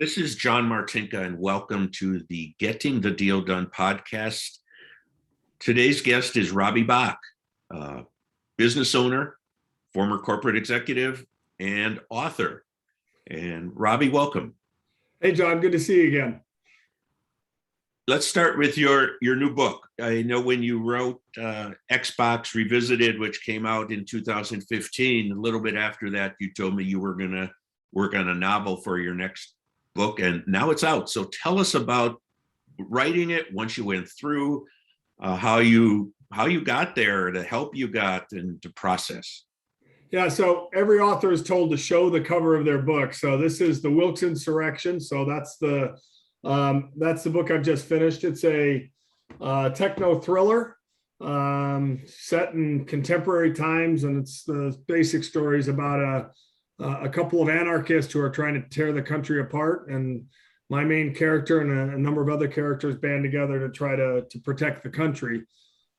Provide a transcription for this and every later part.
This is John Martinka, and welcome to the Getting the Deal Done podcast. Today's guest is Robbie Bach, business owner, former corporate executive, and author. And Robbie, welcome. Hey, John, good to see you again. Let's start with your new book. I know when you wrote Xbox Revisited, which came out in 2015, a little bit after that, you told me you were going to work on a novel for your next book, and now it's out. So tell us about writing it once you went through, how you got there, the help you got, and to process. Yeah, so every author is told to show the cover of their book. So this is The Wilkes Insurrection. So that's the book I've just finished. It's a techno thriller set in contemporary times, and it's the basic stories about a couple of anarchists who are trying to tear the country apart, and my main character and a number of other characters band together to try to protect the country.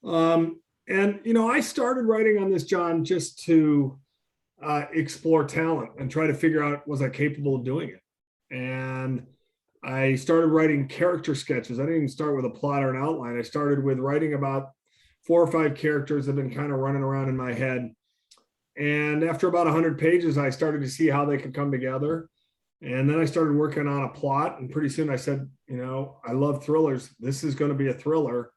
And I started writing on this, John, just to explore talent and try to figure out, was I capable of doing it? And I started writing character sketches. I didn't even start with a plot or an outline. I started with writing about 4 or 5 characters that have been kind of running around in my head. And after about 100 pages, I started to see how they could come together. And then I started working on a plot. And pretty soon I said, I love thrillers. This is going to be a thriller.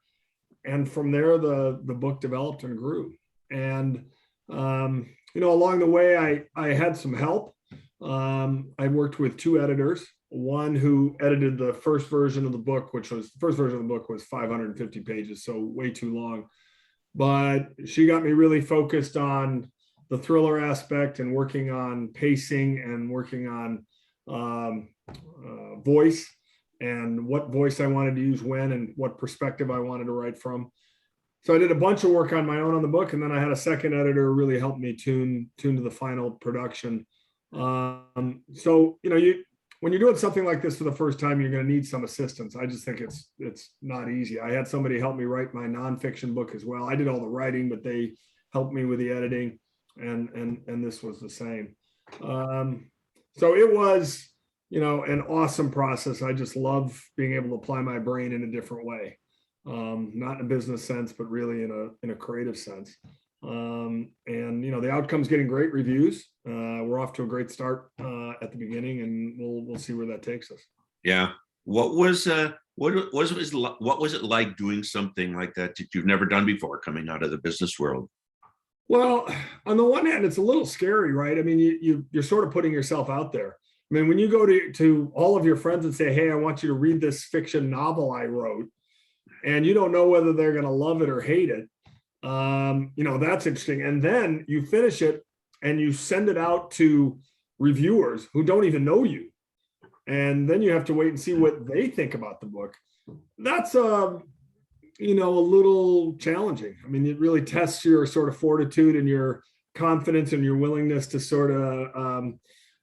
And from there, the book developed and grew. And, along the way, I had some help. I worked with 2 editors, one who edited the first version of the book, the first version of the book was 550 pages, so way too long. But she got me really focused on the thriller aspect and working on pacing and working on voice and what voice I wanted to use when and what perspective I wanted to write from. So I did a bunch of work on my own on the book, and then I had a second editor really help me tune to the final production. So when you're doing something like this for the first time, you're going to need some assistance. I just think it's not easy. I had somebody help me write my nonfiction book as well. I did all the writing, but they helped me with the editing, and this was the same. So it was, an awesome process. I just love being able to apply my brain in a different way. Not in a business sense, but really in a creative sense. And the outcome's getting great reviews. We're off to a great start at the beginning, and we'll see where that takes us. Yeah. What was it like doing something like that you've never done before, coming out of the business world? Well, on the one hand, it's a little scary, right? I mean, you're sort of putting yourself out there. I mean, when you go to all of your friends and say, hey, I want you to read this fiction novel I wrote, and you don't know whether they're going to love it or hate it, that's interesting. And then you finish it and you send it out to reviewers who don't even know you. And then you have to wait and see what they think about the book. That's, a little challenging. I mean, it really tests your sort of fortitude and your confidence and your willingness to sort of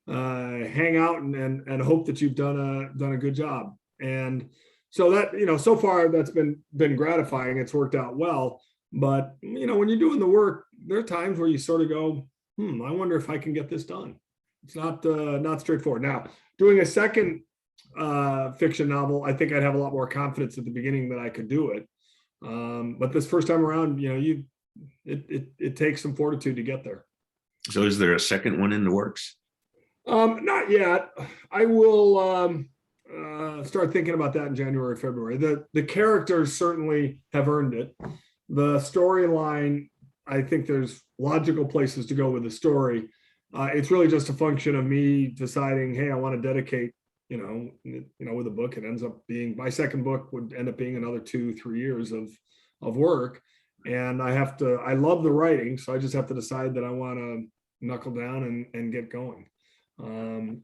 hang out and hope that you've done a good job. And so that, so far that's been gratifying. It's worked out well. But, when you're doing the work, there are times where you sort of go, I wonder if I can get this done. It's not straightforward. Now, doing a second fiction novel, I think I'd have a lot more confidence at the beginning that I could do it. But this first time around, it takes some fortitude to get there. So is there a second one in the works? Not yet. I will start thinking about that in January, February. The characters certainly have earned it. The storyline, I think there's logical places to go with the story. It's really just a function of me deciding, hey, I want to dedicate, with a book. It ends up being, my second book would end up being another 2-3 years of work. And I love the writing. So I just have to decide that I want to knuckle down and get going.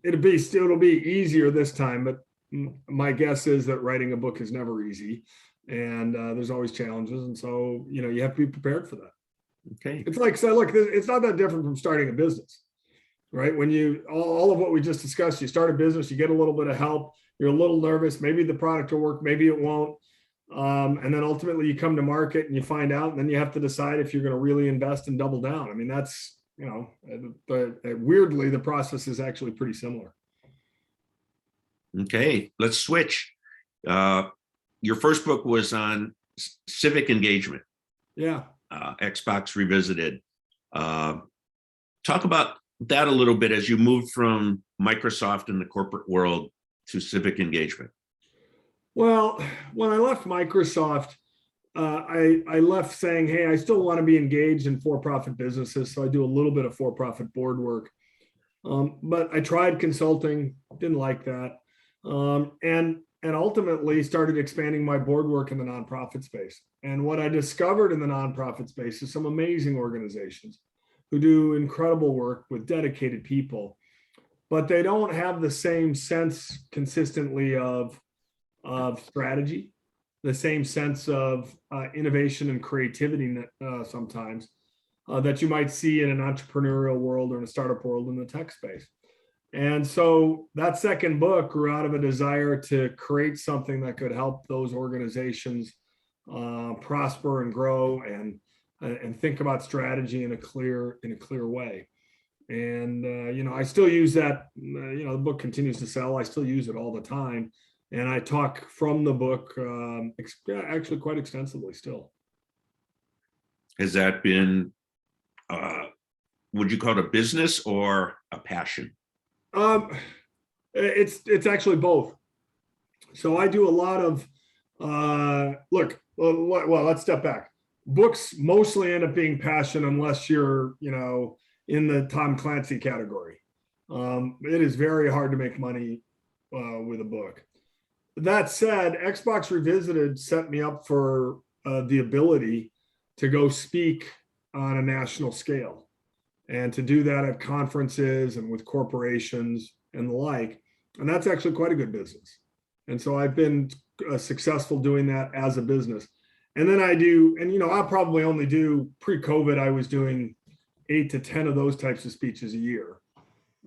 It'll be easier this time, but my guess is that writing a book is never easy. And there's always challenges. And so, you have to be prepared for that. Okay. It's like, so look, it's not that different from starting a business, right? When all of what we just discussed, you start a business, you get a little bit of help, you're a little nervous, maybe the product will work, maybe it won't. And then ultimately you come to market and you find out, and then you have to decide if you're going to really invest and double down. I mean, that's, weirdly, the process is actually pretty similar. Okay, let's switch. Your first book was on civic engagement. Yeah. Xbox Revisited. Talk about that a little bit as you moved from Microsoft in the corporate world to civic engagement. Well, when I left Microsoft, I left saying, hey, I still want to be engaged in for-profit businesses. So I do a little bit of for-profit board work. But I tried consulting, didn't like that. And ultimately started expanding my board work in the nonprofit space. And what I discovered in the nonprofit space is some amazing organizations who do incredible work with dedicated people, but they don't have the same sense consistently of strategy, the same sense of innovation and creativity sometimes that you might see in an entrepreneurial world or in a startup world in the tech space. And so that second book grew out of a desire to create something that could help those organizations prosper and grow and think about strategy in a clear way. And I still use that. The book continues to sell. I still use it all the time, and I talk from the book actually quite extensively still. Has that been, would you call it a business or a passion? It's actually both. So I do a lot of let's step back. Books mostly end up being passion unless you're, in the Tom Clancy category. It is very hard to make money with a book. That said, Xbox Revisited set me up for the ability to go speak on a national scale and to do that at conferences and with corporations and the like. And that's actually quite a good business. And so I've been successful doing that as a business. And then I'll probably only do, pre-COVID, I was doing 8 to 10 of those types of speeches a year.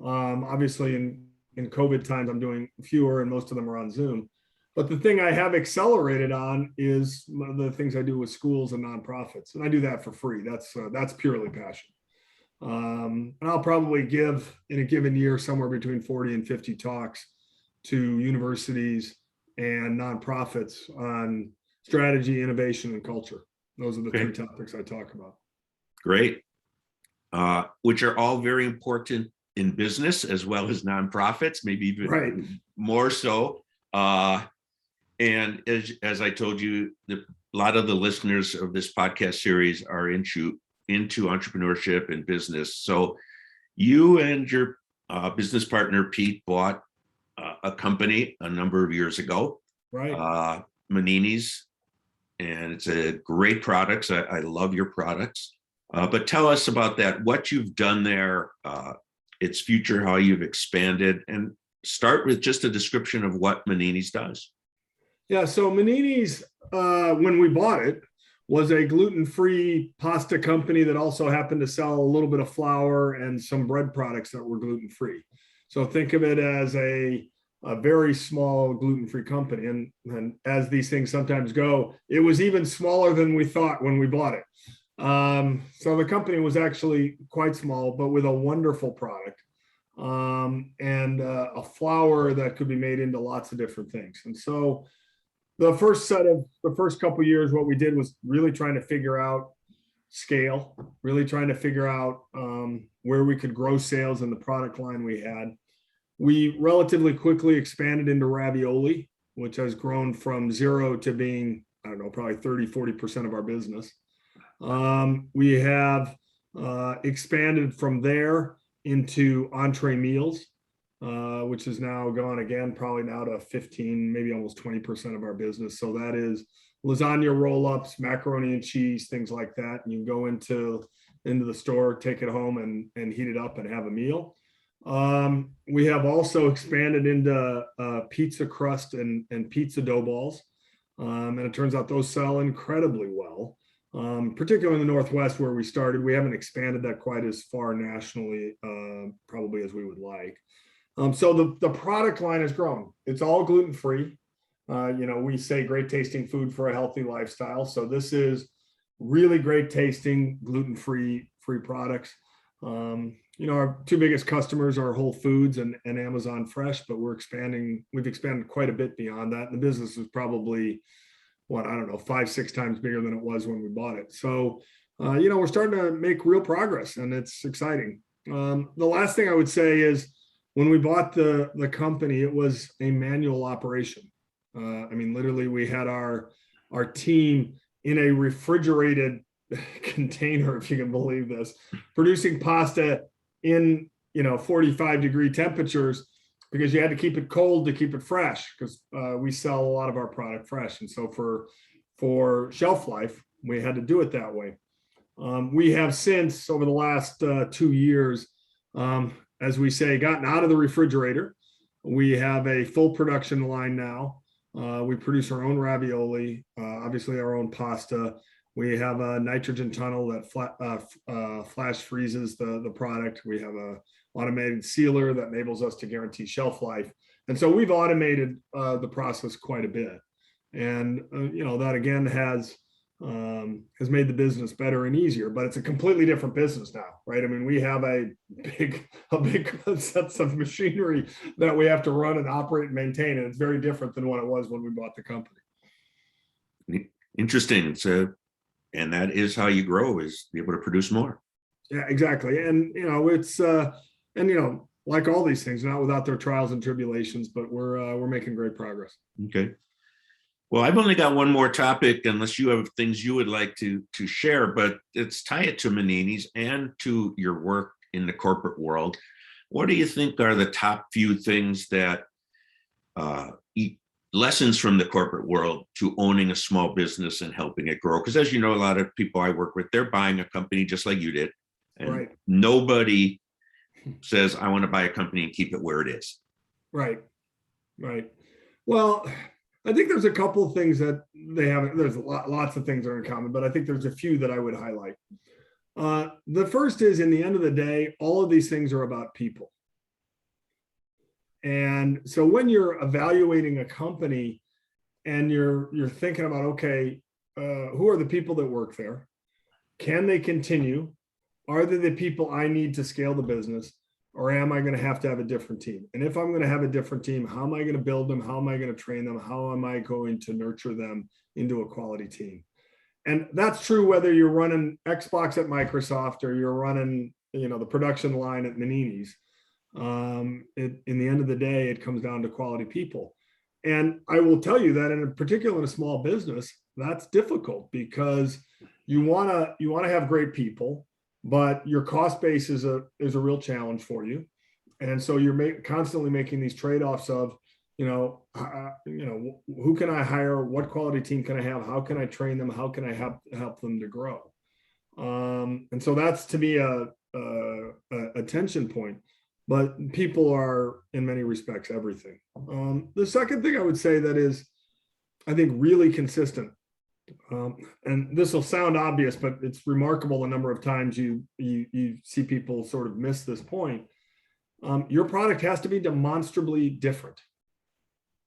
Obviously in COVID times, I'm doing fewer and most of them are on Zoom. But the thing I have accelerated on is the things I do with schools and nonprofits. And I do that for free. That's purely passion. And I'll probably give in a given year somewhere between 40 and 50 talks to universities and nonprofits on strategy, innovation, and culture. Those are the three topics I talk about. Great. Which are all very important in business as well as nonprofits, maybe even more so. And as I told you, a lot of the listeners of this podcast series are into entrepreneurship and business. So you and your business partner, Pete, bought a company a number of years ago, Manini's, and it's a great products. I love your products. But tell us about that, what you've done there, its future, how you've expanded, and start with just a description of what Manini's does. Yeah, so Manini's, when we bought it, was a gluten-free pasta company that also happened to sell a little bit of flour and some bread products that were gluten-free. So think of it as a very small gluten-free company. And as these things sometimes go, it was even smaller than we thought when we bought it. So the company was actually quite small, but with a wonderful product and a flour that could be made into lots of different things. And so the first couple of years, what we did was really trying to figure out scale, really trying to figure out where we could grow sales in the product line we had. We relatively quickly expanded into ravioli, which has grown from 0 to being, probably 30-40% of our business. We have expanded from there into entree meals, which is now gone again, probably now to 15, maybe almost 20% of our business. So that is lasagna roll-ups, macaroni and cheese, things like that. And you can go into the store, take it home and heat it up and have a meal. We have also expanded into pizza crust and pizza dough balls. And it turns out those sell incredibly well. Particularly in the Northwest where we started. We haven't expanded that quite as far nationally, probably as we would like. So the product line has grown. It's all gluten-free. We say great tasting food for a healthy lifestyle. So this is really great tasting gluten-free products. our two biggest customers are Whole Foods and Amazon Fresh, but we've expanded quite a bit beyond that. And the business is probably, I don't know, 5-6 times bigger than it was when we bought it. So, we're starting to make real progress, and it's exciting. The last thing I would say is when we bought the company, it was a manual operation. Literally we had our team in a refrigerated container, if you can believe this, producing pasta in 45-degree temperatures, because you had to keep it cold to keep it fresh, because we sell a lot of our product fresh. And so for shelf life, we had to do it that way. We have since, over the last 2 years, as we say, gotten out of the refrigerator. We have a full production line now. We produce our own ravioli, obviously our own pasta. We have a nitrogen tunnel that flash freezes the product. We have a automated sealer that enables us to guarantee shelf life. And so we've automated the process quite a bit. And, that again has made the business better and easier, but it's a completely different business now, right? We have a big sets of machinery that we have to run and operate and maintain, and it's very different than what it was when we bought the company. Interesting. So, and that is how you grow, is be able to produce more. Yeah, exactly. And it's like all these things, not without their trials and tribulations, but we're making great progress. Okay. Well, I've only got one more topic, unless you have things you would like to share, but it's tie it to Manini's and to your work in the corporate world. What do you think are the top few things that lessons from the corporate world to owning a small business and helping it grow? Because as you know, a lot of people I work with, they're buying a company just like you did. And right. Nobody says, I want to buy a company and keep it where it is. Right. Well, I think there's a couple of things that they have. There's lots of things that are in common, but I think there's a few that I would highlight. The first is, in the end of the day, all of these things are about people. And so when you're evaluating a company and you're thinking about, okay, who are the people that work there? Can they continue? Are they the people I need to scale the business? Or am I going to have a different team? And if I'm going to have a different team, how am I going to build them? How am I going to train them? How am I going to nurture them into a quality team? And that's true whether you're running Xbox at Microsoft or you're running, the production line at Manini's. In the end of the day, it comes down to quality people. And I will tell you that in particular in a small business, that's difficult, because you want to have great people, but your cost base is a real challenge for you. And so you're constantly making these trade-offs of, who can I hire? What quality team can I have? How can I train them? How can I help them to grow? And so that's, to me, a tension point. But people are, in many respects, everything. The second thing I would say that is, I think, really consistent, and this will sound obvious, but it's remarkable the number of times you see people sort of miss this point. Your product has to be demonstrably different.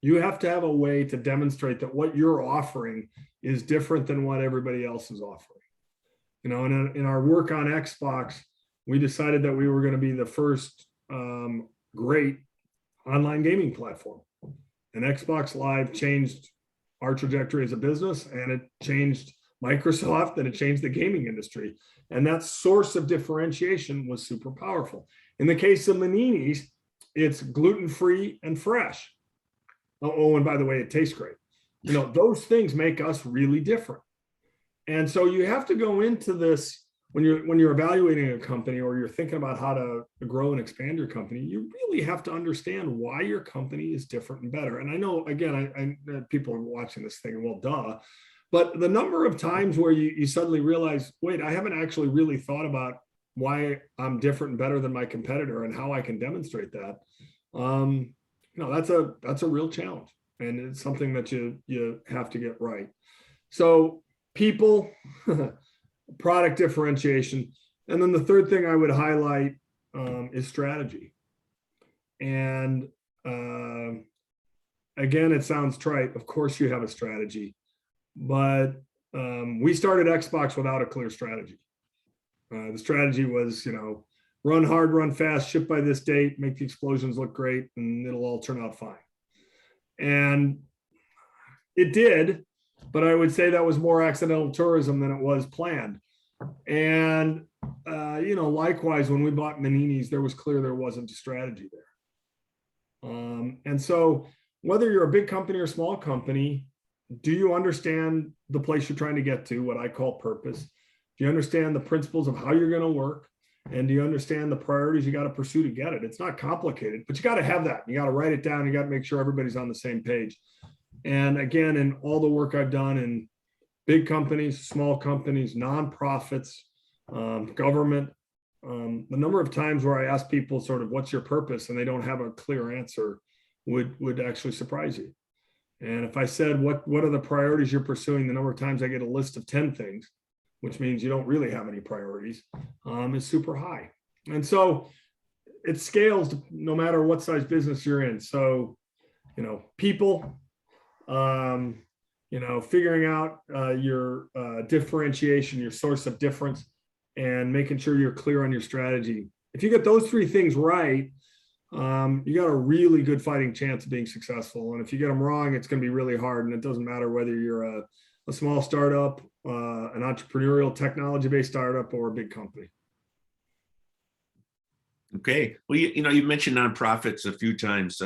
You have to have a way to demonstrate that what you're offering is different than what everybody else is offering. In our work on Xbox, we decided that we were going to be the first great online gaming platform. And Xbox Live changed our trajectory as a business, and it changed Microsoft, and it changed the gaming industry. And that source of differentiation was super powerful. In the case of Manini's, it's gluten-free and fresh. Oh, and by the way, it tastes great. Those things make us really different. And so you have to go into this when you're evaluating a company, or you're thinking about how to grow and expand your company. You really have to understand why your company is different and better. And I know, again, I people are watching this thing, well, duh. But the number of times where you suddenly realize, wait, I haven't actually really thought about why I'm different and better than my competitor and how I can demonstrate that. That's a real challenge, and it's something that you have to get right. So people, product differentiation, and then the third thing I would highlight is strategy. And again, it sounds trite. Of course, you have a strategy, but we started Xbox without a clear strategy. The strategy was, run hard, run fast, ship by this date, make the explosions look great, and it'll all turn out fine. And it did, but I would say that was more accidental tourism than it was planned. And, likewise, when we bought Manini's, there was clear there wasn't a strategy there. And so whether you're a big company or small company, do you understand the place you're trying to get to, what I call purpose? Do you understand the principles of how you're going to work? And do you understand the priorities you got to pursue to get it? It's not complicated, but you got to have that. You got to write it down. You got to make sure everybody's on the same page. And again, in all the work I've done in big companies, small companies, nonprofits, government, the number of times where I ask people sort of, what's your purpose? And they don't have a clear answer would actually surprise you. And if I said, what are the priorities you're pursuing? The number of times I get a list of 10 things, which means you don't really have any priorities, is super high. And so it scales no matter what size business you're in. So, people, figuring out your differentiation, your source of difference, and making sure you're clear on your strategy. If you get those three things right, you got a really good fighting chance of being successful. And if you get them wrong, it's going to be really hard. And it doesn't matter whether you're a small startup, an entrepreneurial technology-based startup, or a big company. Okay. Well, you mentioned nonprofits a few times.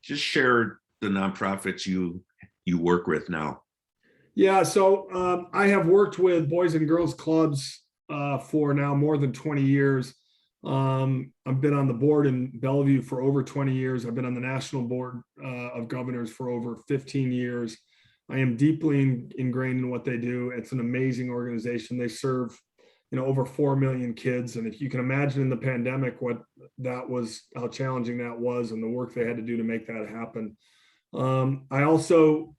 Just share the nonprofits you work with now. Yeah. So I have worked with Boys and Girls Clubs for now more than 20 years. I've been on the board in Bellevue for over 20 years. I've been on the national board of governors for over 15 years. I am deeply ingrained in what they do. It's an amazing organization. They serve, over 4 million kids. And if you can imagine in the pandemic, how challenging that was and the work they had to do to make that happen. I also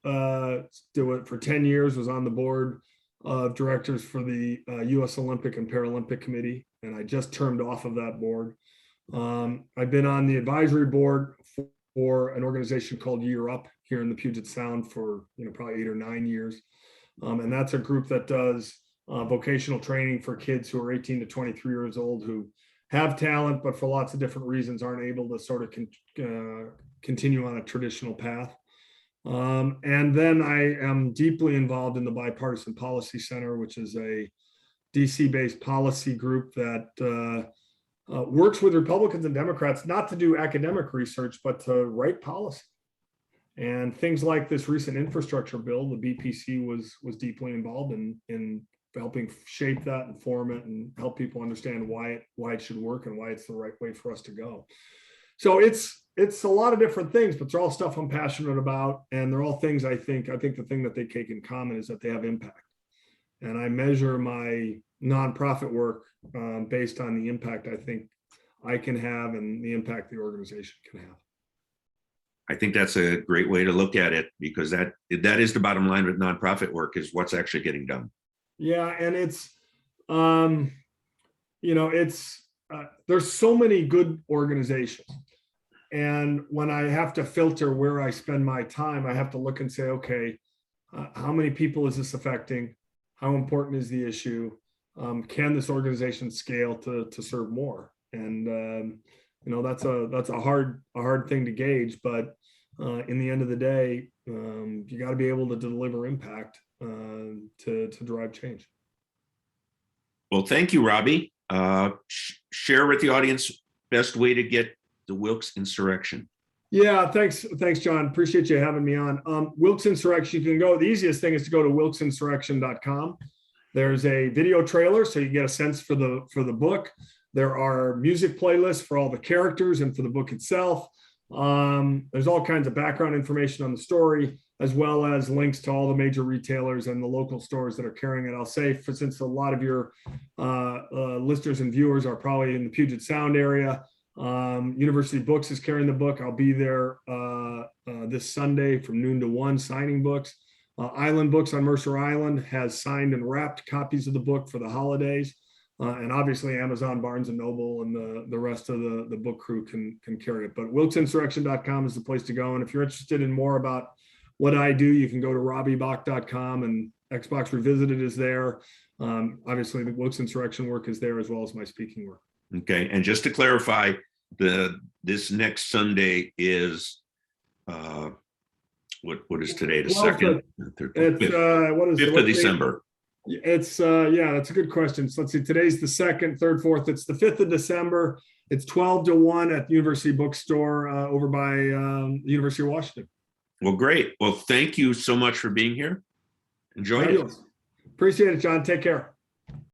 do it for 10 years, was on the board of directors for the U.S. Olympic and Paralympic Committee, and I just termed off of that board. I've been on the advisory board for an organization called Year Up here in the Puget Sound for probably 8 or 9 years, and that's a group that does vocational training for kids who are 18 to 23 years old who have talent, but for lots of different reasons aren't able to sort of continue on a traditional path. And then I am deeply involved in the Bipartisan Policy Center, which is a DC-based policy group that works with Republicans and Democrats, not to do academic research, but to write policy. And things like this recent infrastructure bill, the BPC was deeply involved in helping shape that and form it and help people understand why it should work and why it's the right way for us to go. So it's a lot of different things, but they're all stuff I'm passionate about. And they're all things I think the thing that they take in common is that they have impact. And I measure my nonprofit work based on the impact I think I can have and the impact the organization can have. I think that's a great way to look at it, because that is the bottom line with nonprofit work, is what's actually getting done. Yeah. And it's, there's so many good organizations. And when I have to filter where I spend my time, I have to look and say, okay, how many people is this affecting? How important is the issue? Can this organization scale to serve more? And that's a hard thing to gauge, but in the end of the day, you got to be able to deliver impact to drive change. Well, thank you, Robbie. Share with the audience best way to get the Wilkes Insurrection. Yeah, thanks, John. Appreciate you having me on. Wilkes Insurrection, you can go. The easiest thing is to go to wilkesinsurrection.com. There's a video trailer, so you get a sense for the book. There are music playlists for all the characters and for the book itself. There's all kinds of background information on the story, as well as links to all the major retailers and the local stores that are carrying it. I'll say, since a lot of your listeners and viewers are probably in the Puget Sound area, University Books is carrying the book. I'll be there this Sunday from noon to 1 signing books. Island Books on Mercer Island has signed and wrapped copies of the book for the holidays. And obviously Amazon, Barnes & Noble, and the rest of the book crew can carry it. But wilkesinsurrection.com is the place to go. And if you're interested in more about what I do, you can go to robbiebach.com, and Xbox Revisited is there. Obviously, the Wilkes Insurrection work is there, as well as my speaking work. Okay, and just to clarify, this next Sunday is what is today? The 12th second, It's what is 5th what of date? December. It's yeah, that's a good question. So let's see, today's the 2nd, 3rd, 4th. It's the 5th of December. It's 12 to 1 at the University Bookstore over by the University of Washington. Well, great. Well, thank you so much for being here. Enjoyed it. Fabulous. Appreciate it, John. Take care.